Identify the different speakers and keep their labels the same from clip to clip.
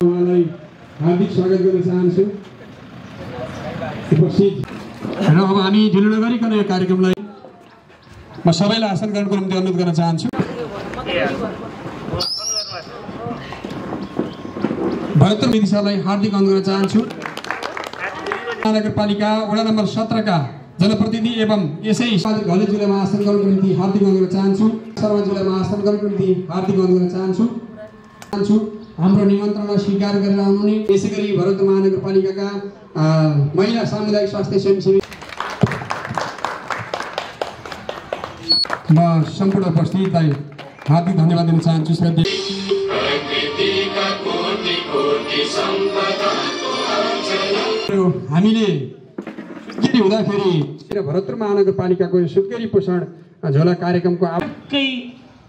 Speaker 1: उहाँलाई हार्दिक स्वागत गर्न चाहन्छु। उपस्थित र अब हामी ढिलो नगरिकन यो कार्यक्रमलाई म सबैलाई आसन गर्नको निम्ति अनुरोध गर्न चाहन्छु। भरतपुर विदिशालाई हार्दिक अनुरोध गर्न चाहन्छु। नगरपालिका वडा नम्बर 17 का जनप्रतिनिधि एवं यसै घले जिल्लामा आसन गर्नको निम्ति हार्दिक अनुरोध गर्न चाहन्छु। सर्व जिल्लामा आसन गर्नको निम्ति हार्दिक अनुरोध गर्न चाहन्छु। हाम्रो निमन्त्रणलाई स्वीकार गरेर आउनुहुने यसैगरी भरतपुर महानगरपालिकाका महिला सामुदायिक स्वास्थ्य स्वयंसेवी म सम्पूर्ण उपस्थितलाई हार्दिक धन्यवाद दिन चाहन्छु। श्रद्धेय हामीले सुत्केरी हुँदाखेरि भरतपुर महानगरपालिकाको यो सुत्केरी पोषण झोला कार्यक्रमको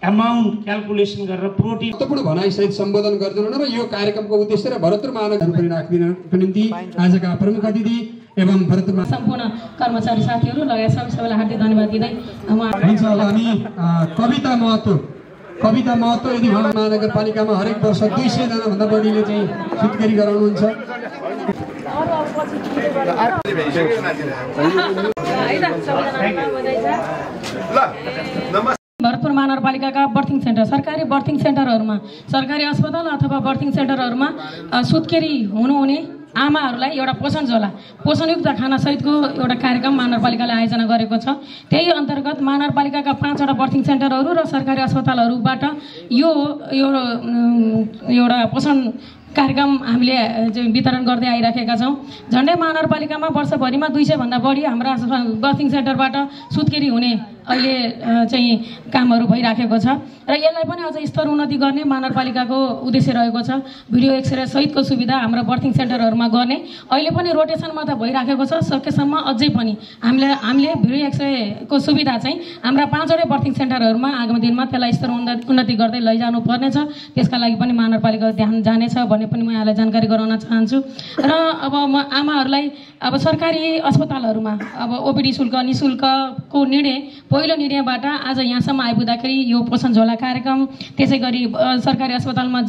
Speaker 2: अमाउन्ट क्याल्कुलेसन गरेर प्रोटिन
Speaker 1: महत्त्वपूर्ण भनाइसहित सम्बोधन गर्दैन र यो कार्यक्रमको उद्देश्य र भरतपुर महानगर पनि राख्दिनको निम्ति आजका प्रमुख अतिथि एवं भरतपुरमा
Speaker 3: सम्पूर्ण कर्मचारी साथीहरू लगायत सबैलाई हार्दिक धन्यवाद दिँदै
Speaker 1: हुन्छ। अब हामी कविता महत्त्व यदि महानगरपालिकामा हरेक वर्ष 200 जना भन्दा बढीले चाहिँ सुत्केरी गराउनुहुन्छ।
Speaker 3: भरतपुर महानगरपालिकाका बर्थिङ सेन्टर सरकारी बर्थिङ सेन्टरहरूमा सरकारी अस्पताल अथवा बर्थिङ सेन्टरहरूमा सुत्केरी हुनुहुने आमाहरूलाई एउटा पोषण झोला पोषणयुक्त खाना सहितको एउटा कार्यक्रम महानगरपालिकाले आयोजना गरेको छ। त्यही अन्तर्गत महानगरपालिकाका 5 वटा बर्थिङ सेन्टरहरू र सरकारी अस्पतालहरूबाट यो एउटा पोषण कार्यक्रम हामीले वितरण गर्दै आइराखेका छौँ। झन्डै महानगरपालिकामा वर्षभरिमा 200 भन्दा बढी हाम्रा बर्थिङ सेन्टरबाट सुत्केरी हुने अहिले चाहिँ कामहरू भइराखेको छ र यसलाई पनि अझ स्तर उन्नति गर्ने महानगरपालिकाको उद्देश्य रहेको छ। भिडियो एक्सरे सहितको सुविधा हाम्रो बर्थिङ सेन्टरहरूमा गर्ने अहिले पनि रोटेसनमा त भइराखेको छ। सकेसम्म अझै पनि हामीले भिडियो एक्सरेको सुविधा चाहिँ हाम्रा 5 वटा बर्थिङ सेन्टरहरूमा आगामी दिनमा त्यसलाई स्तर उन्नति गर्दै लैजानु पर्नेछ। त्यसका लागि पनि महानगरपालिकाको ध्यान जानेछ भन्ने पनि म यहाँलाई जानकारी गराउन चाहन्छु। र अब म आमाहरूलाई अब सरकारी अस्पतालहरूमा अब ओपीडी शुल्क निःशुल्कको निर्णय पहिलो निर्णयबाट आज यहाँसम्म आइपुग्दाखेरि यो पोषण झोला कार्यक्रम, त्यसै गरी सरकारी अस्पतालमा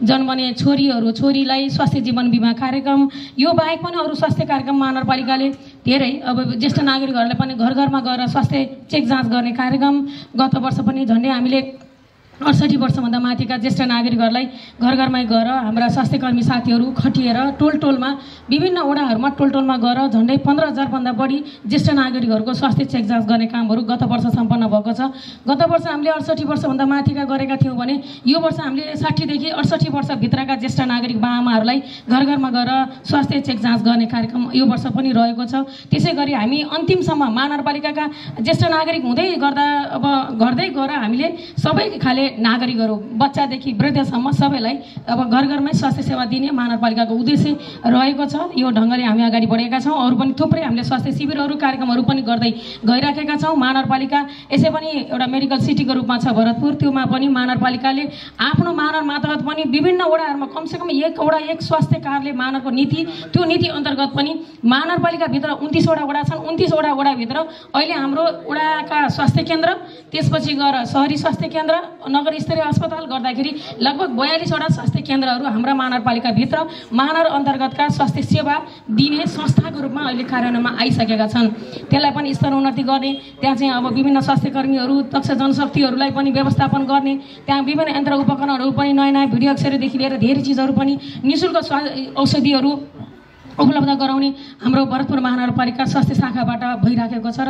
Speaker 3: जन्मने छोरीलाई स्वास्थ्य जीवन बिमा कार्यक्रम, यो बाहेक पनि अरू स्वास्थ्य कार्यक्रम महानगरपालिकाले धेरै अब ज्येष्ठ नागरिकहरूलाई पनि घर घरमा गएर स्वास्थ्य चेक जाँच गर्ने कार्यक्रम गत वर्ष पनि झन्डै हामीले 68 वर्षभन्दा माथिका ज्येष्ठ नागरिकहरूलाई घर घरमै गएर हाम्रा स्वास्थ्यकर्मी साथीहरू खटिएर टोलमा विभिन्न वडाहरूमा टोलमा गएर झन्डै 15,000 भन्दा बढी ज्येष्ठ नागरिकहरूको स्वास्थ्य चेक जाँच गर्ने कामहरू गत वर्ष सम्पन्न भएको छ। गत वर्ष हामीले 68 वर्षभन्दा माथिका गरेका थियौँ भने यो वर्ष हामीले 60 देखि 68 वर्षभित्रका ज्येष्ठ नागरिक बाआमाहरूलाई घर घरमा गएर स्वास्थ्य चेक जाँच गर्ने कार्यक्रम यो वर्ष पनि रहेको छ। त्यसै गरी हामी अन्तिमसम्म महानगरपालिकाका ज्येष्ठ नागरिक हुँदै गर्दै गएर हामीले सबै खाले नागरिकहरू बच्चादेखि वृद्धसम्म सबैलाई अब घर घरमै स्वास्थ्य सेवा दिने महानगरपालिकाको उद्देश्य रहेको छ। यो ढङ्गले हामी अगाडि बढेका छौँ। अरू पनि थुप्रै हामीले स्वास्थ्य शिविरहरू कार्यक्रमहरू पनि गर्दै गइराखेका छौँ। महानगरपालिका यसै पनि एउटा मेडिकल सिटीको रूपमा छ भरतपुर, त्योमा पनि महानगरपालिकाले आफ्नो महानगर मातहत पनि विभिन्न वडाहरूमा कमसेकम एक स्वास्थ्य कार्यालय महानगरको नीति, त्यो नीति अन्तर्गत पनि महानगरपालिकाभित्र 29 वटा वडा छन्। 29 वटा वडाभित्र अहिले हाम्रो वडाका स्वास्थ्य केन्द्र, त्यसपछि गएर शहरी स्वास्थ्य केन्द्र, नगर स्तरीय अस्पताल गर्दाखेरि लगभग 42 वटा स्वास्थ्य केन्द्रहरू हाम्रा महानगरपालिकाभित्र महानगर अन्तर्गतका स्वास्थ्य सेवा दिने संस्थाको रूपमा अहिले कार्यान्वयनमा आइसकेका छन्। त्यसलाई पनि स्तर उन्नति गर्ने, त्यहाँ चाहिँ अब विभिन्न स्वास्थ्य कर्मीहरू, दक्ष जनशक्तिहरूलाई पनि व्यवस्थापन गर्ने, त्यहाँ विभिन्न यन्त्र उपकरणहरू पनि नयाँ भिडियो एक्सरेदेखि लिएर धेरै चिजहरू पनि निःशुल्क औषधिहरू उपलब्ध गराउने हाम्रो भरतपुर महानगरपालिका स्वास्थ्य शाखाबाट भइराखेको छ। र